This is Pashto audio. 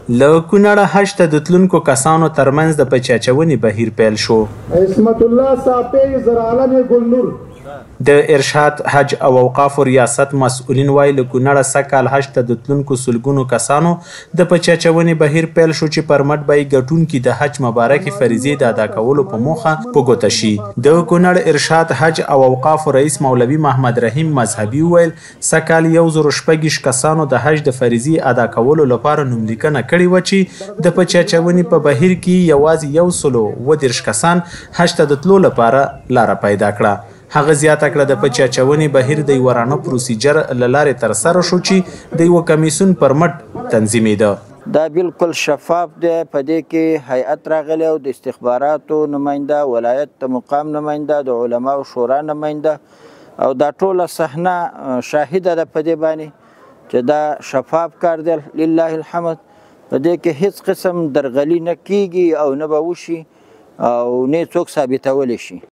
له کونړه حج ته د تلونکو کسانو ترمنځ د پچې اچونې بهیر پیل شو. عصمت الله صافی زرعالم ګلنور د ارشاد حج او اوقاف ریاست مسؤلین وایي له کونړه سږکال حج ته د تلونکو سلګونو کسانو د پچې اچونې بهیر پیل شو چې پر مټ به یې ګټونکي د حج مبارکې فریضې د ادا کولو په موخه په ګوته شي. د کونړ ارشاد حج او اوقاف رئیس مولوي محمد رحیم مذهبي وویل سږکال 1026 کسانو د حج د فریضې ادا کولو لپاره نوملیکنه کړې وه چې د پچې اچونې په بهیر کې یوازې 130 کسان حج ته د تلو لپاره لاره پیدا کړه. هغه زیاته کړه د پچې اچونې بهیر د یوه رانه پروسیجر له لارې ترسره شو چې د یوه کمیسیون پر مټ تنظیمېده. دا بالکل شفاف دی. په دې کې هیئت راغلی او د استخباراتو نماینده، ولایت د مقام نماینده، د علماو شورا نماینده او دا ټوله صحنه شاهده ده په دې باندې چې دا شفاف کار دی. لله الحمد. په دې کې هیڅ قسم درغلي نه کیږي او نه به وشي او نه څوک ثابتولی شي.